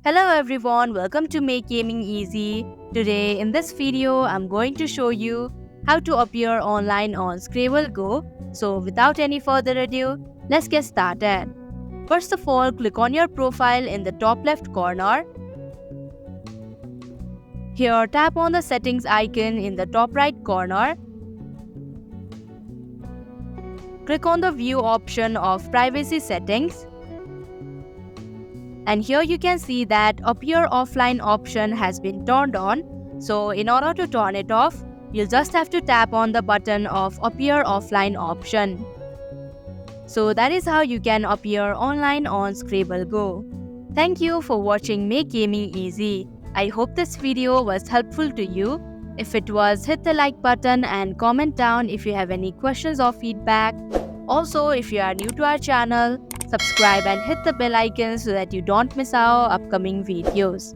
Hello everyone, welcome to Make Gaming Easy. Today in this video, I'm going to show you how to appear online on Scrabble Go. So without any further ado, let's get started. First of all, click on your profile in the top left corner. Here, tap on the settings icon in the top right corner. Click on the view option of privacy settings. And here you can see that appear offline option has been turned on. So in order to turn it off, you'll just have to tap on the button of appear offline option. So that is how you can appear online on Scrabble Go. Thank you for watching Make Gaming Easy. I hope this video was helpful to you. If it was, hit the like button and comment down if you have any questions or feedback. Also, if you are new to our channel, subscribe and hit the bell icon so that you don't miss our upcoming videos.